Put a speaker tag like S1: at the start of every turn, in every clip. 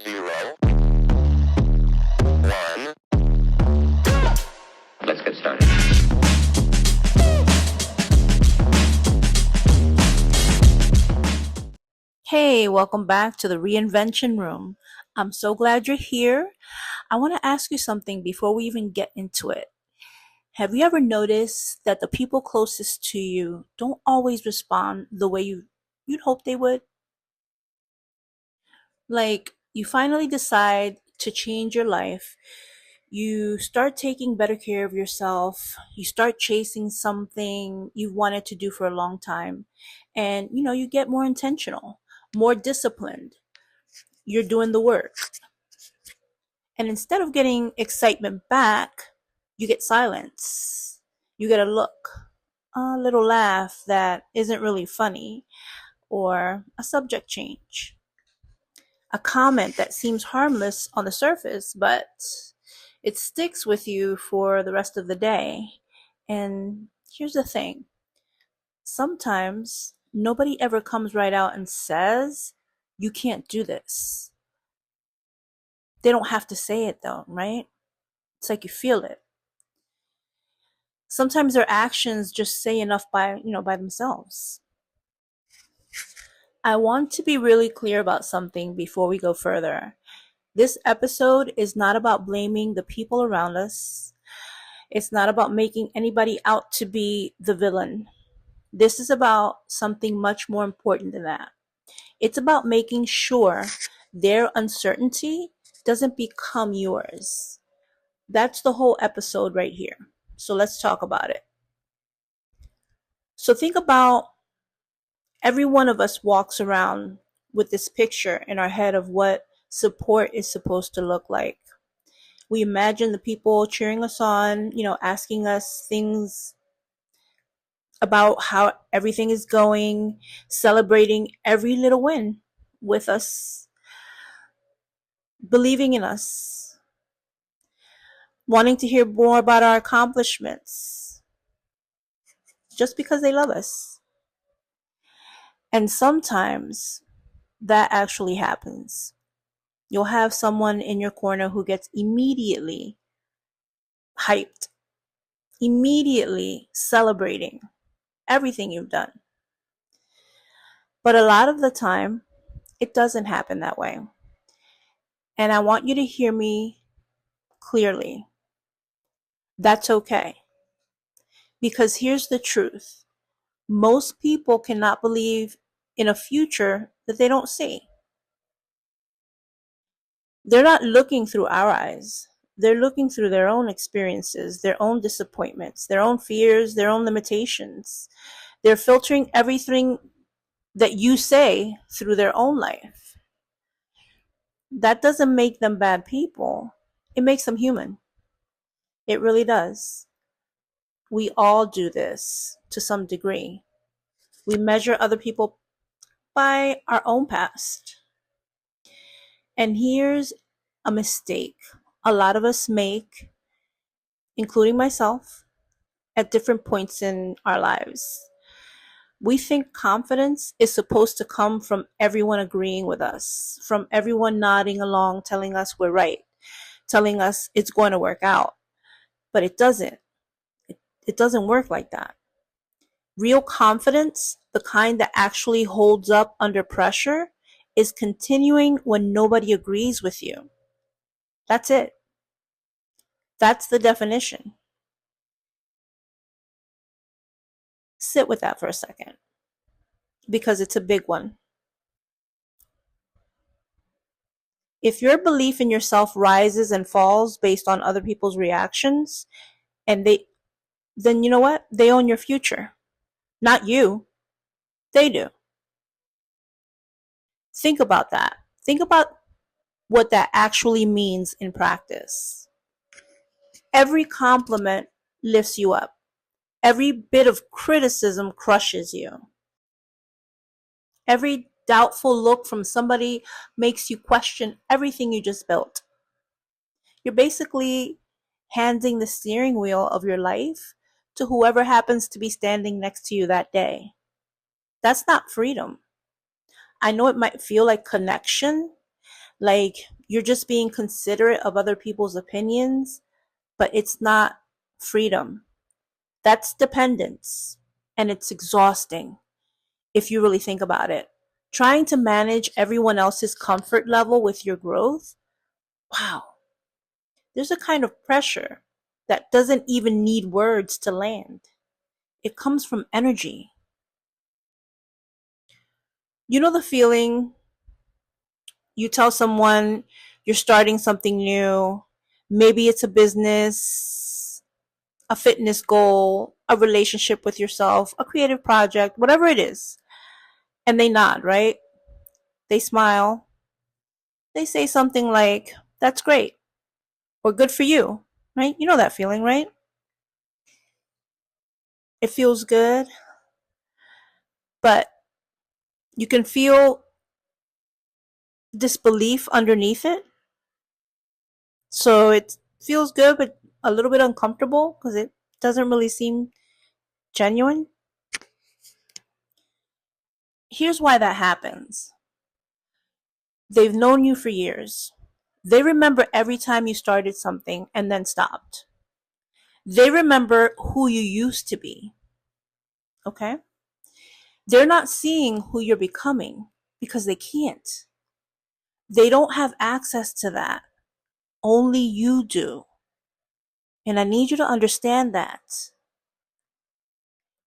S1: 0, 1. Let's get started.
S2: Hey, welcome back to the Reinvention Room. I'm so glad you're here. I want to ask you something before we even get into it. Have you ever noticed that the people closest to you don't always respond the way you'd hope they would? Like, you finally decide to change your life. You start taking better care of yourself. You start chasing something you wanted to do for a long time. And, you get more intentional, more disciplined. You're doing the work. And instead of getting excitement back, you get silence. You get a look, a little laugh that isn't really funny, or a subject change, a comment that seems harmless on the surface, but it sticks with you for the rest of the day. And here's the thing, sometimes nobody ever comes right out and says, you can't do this. They don't have to say it though, right? It's like you feel it. Sometimes their actions just say enough by themselves. I want to be really clear about something before we go further. This episode is not about blaming the people around us. It's not about making anybody out to be the villain. This is about something much more important than that. It's about making sure their uncertainty doesn't become yours. That's the whole episode right here. So let's talk about it. So think about, every one of us walks around with this picture in our head of what support is supposed to look like. We imagine the people cheering us on, asking us things about how everything is going, celebrating every little win with us, believing in us, wanting to hear more about our accomplishments, just because they love us. And sometimes that actually happens. You'll have someone in your corner who gets immediately hyped, immediately celebrating everything you've done. But a lot of the time, it doesn't happen that way. And I want you to hear me clearly. That's okay. Because here's the truth. Most people cannot believe in a future that they don't see. They're not looking through our eyes. They're looking through their own experiences, their own disappointments, their own fears, their own limitations. They're filtering everything that you say through their own life. That doesn't make them bad people. It makes them human. It really does. We all do this to some degree. We measure other people by our own past. And here's a mistake a lot of us make, including myself, at different points in our lives. We think confidence is supposed to come from everyone agreeing with us, from everyone nodding along, telling us we're right, telling us it's going to work out. But it doesn't. It doesn't work like that. Real confidence, the kind that actually holds up under pressure, is continuing when nobody agrees with you. That's it. That's the definition. Sit with that for a second, because it's a big one. If your belief in yourself rises and falls based on other people's reactions, and then you know what? They own your future. Not you. They do. Think about that. Think about what that actually means in practice. Every compliment lifts you up. Every bit of criticism crushes you. Every doubtful look from somebody makes you question everything you just built. You're basically handing the steering wheel of your life to whoever happens to be standing next to you that day. That's not freedom. I know it might feel like connection, Like you're just being considerate of other people's opinions, but it's not freedom. That's dependence. And it's exhausting if you really think about it. Trying to manage everyone else's comfort level with your growth, wow, there's a kind of pressure that doesn't even need words to land. It comes from energy. You know the feeling you tell someone you're starting something new, maybe it's a business, a fitness goal, a relationship with yourself, a creative project, whatever it is, and they nod, right? They smile. They say something like, that's great, or good for you, right? You know that feeling, right? It feels good, but you can feel disbelief underneath it. So it feels good, but a little bit uncomfortable because it doesn't really seem genuine. Here's why that happens. They've known you for years. They remember every time you started something and then stopped. They remember who you used to be. Okay? They're not seeing who you're becoming because they can't. They don't have access to that. Only you do. And I need you to understand that.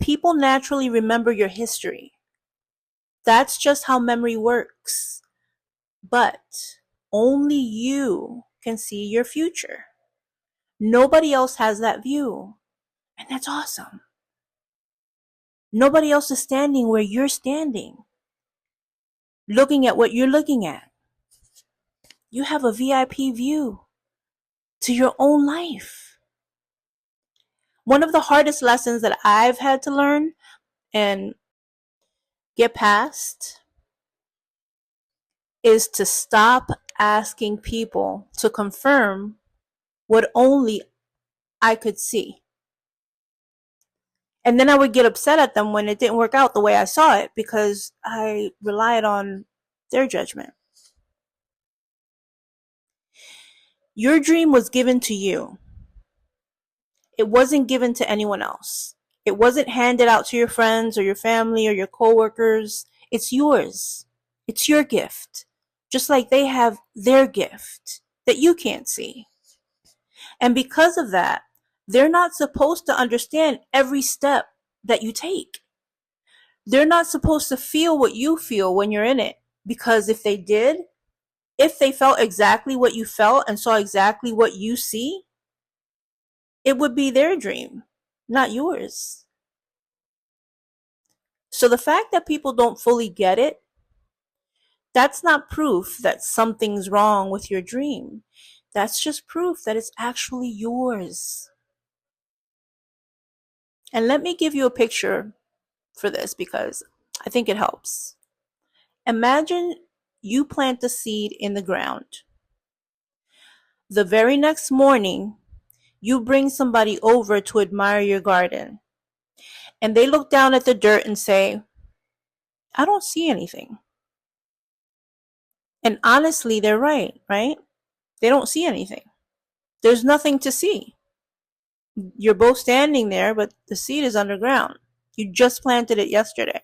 S2: People naturally remember your history. That's just how memory works. But only you can see your future. Nobody else has that view. And that's awesome. Nobody else is standing where you're standing, looking at what you're looking at. You have a VIP view to your own life. One of the hardest lessons that I've had to learn and get past is to stop asking people to confirm what only I could see. And then I would get upset at them when it didn't work out the way I saw it because I relied on their judgment. Your dream was given to you. It wasn't given to anyone else. It wasn't handed out to your friends or your family or your coworkers. It's yours. It's your gift. Just like they have their gift that you can't see. And because of that, they're not supposed to understand every step that you take. They're not supposed to feel what you feel when you're in it. Because if they did, if they felt exactly what you felt and saw exactly what you see, it would be their dream, not yours. So the fact that people don't fully get it, that's not proof that something's wrong with your dream. That's just proof that it's actually yours. And let me give you a picture for this because I think it helps. Imagine you plant a seed in the ground. The very next morning, you bring somebody over to admire your garden. And they look down at the dirt and say, I don't see anything. And honestly, they're right, right? They don't see anything. There's nothing to see. You're both standing there, but the seed is underground. You just planted it yesterday.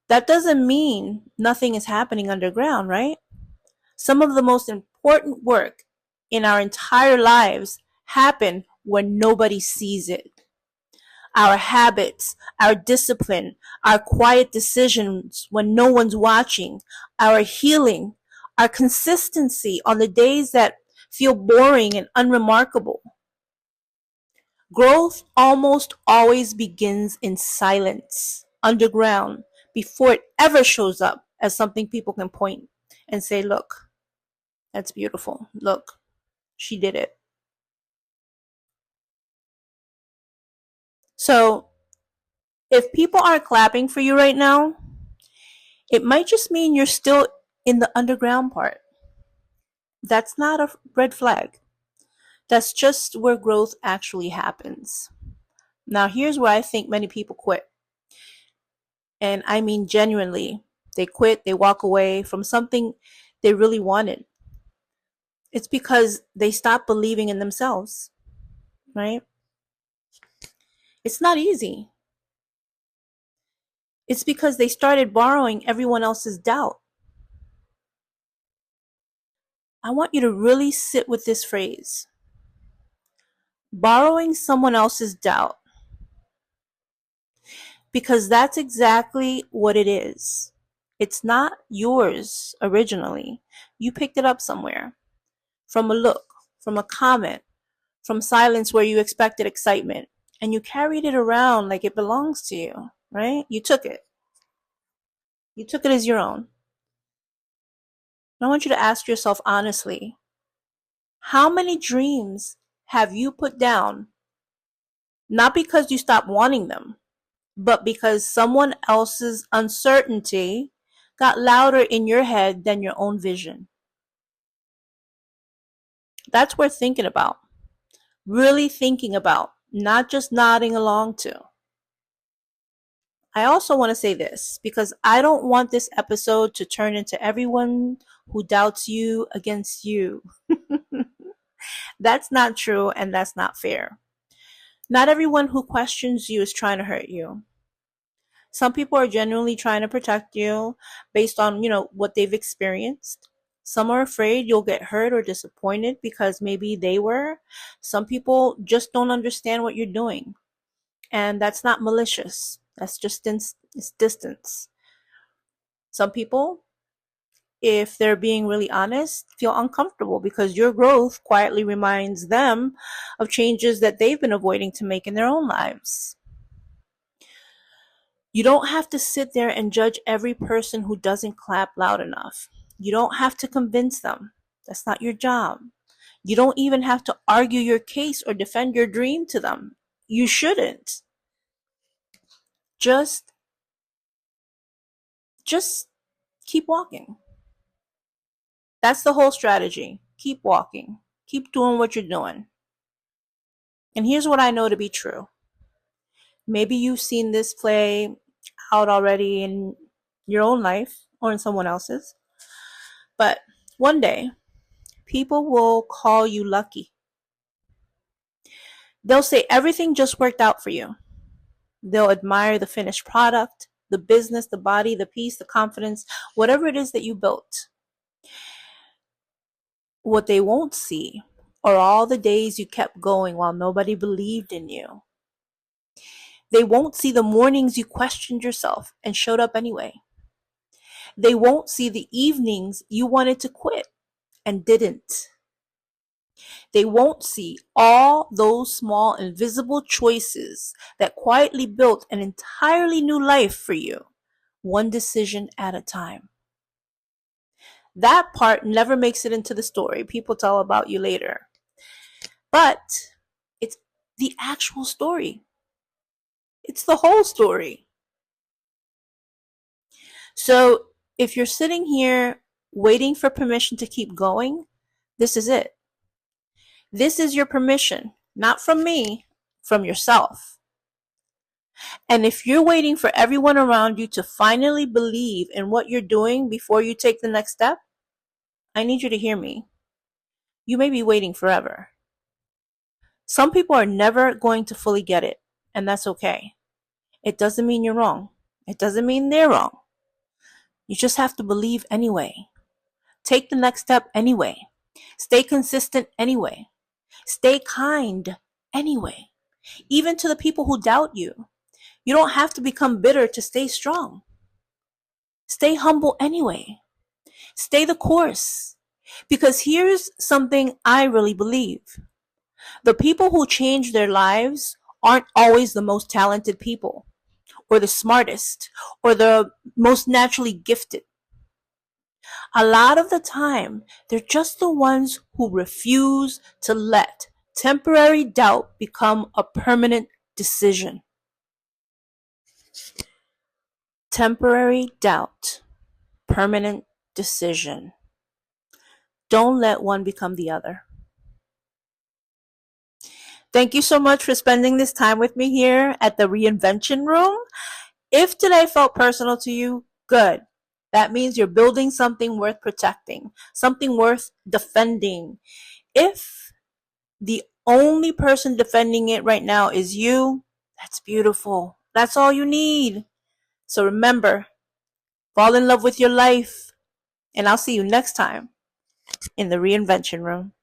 S2: That doesn't mean nothing is happening underground, right? Some of the most important work in our entire lives happen when nobody sees it. Our habits, our discipline, our quiet decisions when no one's watching, our healing, our consistency on the days that feel boring and unremarkable. Growth almost always begins in silence, underground, before it ever shows up as something people can point and say, look, that's beautiful. Look, she did it. So if people aren't clapping for you right now, it might just mean you're still in the underground part. That's not a red flag. That's just where growth actually happens. Now, here's where I think many people quit. And I mean genuinely, they quit, they walk away from something they really wanted. It's because they stopped believing in themselves, right? It's not easy. It's because they started borrowing everyone else's doubt. I want you to really sit with this phrase: borrowing someone else's doubt, because that's exactly what it is. It's not yours originally. You picked it up somewhere, from a look, from a comment, from silence where you expected excitement, and you carried it around like it belongs to you, right? You took it. You took it as your own. And I want you to ask yourself honestly, how many dreams have you put down, not because you stopped wanting them, but because someone else's uncertainty got louder in your head than your own vision? That's worth thinking about. Really thinking about, not just nodding along to. I also want to say this because I don't want this episode to turn into everyone who doubts you against you. That's not true, and that's not fair. Not everyone who questions you is trying to hurt you. Some people are genuinely trying to protect you based on, what they've experienced. Some are afraid you'll get hurt or disappointed because maybe they were. Some people just don't understand what you're doing. And that's not malicious. That's just it's distance. Some people, if they're being really honest, feel uncomfortable because your growth quietly reminds them of changes that they've been avoiding to make in their own lives. You don't have to sit there and judge every person who doesn't clap loud enough. You don't have to convince them. That's not your job. You don't even have to argue your case or defend your dream to them. You shouldn't. Just just keep walking. That's the whole strategy. Keep walking. Keep doing what you're doing. And here's what I know to be true. Maybe you've seen this play out already in your own life or in someone else's. But one day, people will call you lucky. They'll say everything just worked out for you. They'll admire the finished product, the business, the body, the peace, the confidence, whatever it is that you built. What they won't see are all the days you kept going while nobody believed in you. They won't see the mornings you questioned yourself and showed up anyway. They won't see the evenings you wanted to quit and didn't. They won't see all those small invisible choices that quietly built an entirely new life for you, one decision at a time. That part never makes it into the story people tell about you later. But it's the actual story. It's the whole story. So if you're sitting here waiting for permission to keep going, this is it. This is your permission, not from me, from yourself. And if you're waiting for everyone around you to finally believe in what you're doing before you take the next step, I need you to hear me. You may be waiting forever. Some people are never going to fully get it, and that's okay. It doesn't mean you're wrong. It doesn't mean they're wrong. You just have to believe anyway. Take the next step anyway. Stay consistent anyway. Stay kind anyway. Even to the people who doubt you. You don't have to become bitter to stay strong. Stay humble anyway. Stay the course. Because here's something I really believe. The people who change their lives aren't always the most talented people, or the smartest, or the most naturally gifted. A lot of the time, they're just the ones who refuse to let temporary doubt become a permanent decision. Temporary doubt, permanent decision. Don't let one become the other. Thank you so much for spending this time with me here at the Reinvention Room. If today felt personal to you, good. That means you're building something worth protecting, something worth defending. If the only person defending it right now is you, that's beautiful. That's all you need. So remember, fall in love with your life. And I'll see you next time in the Reinvention Room.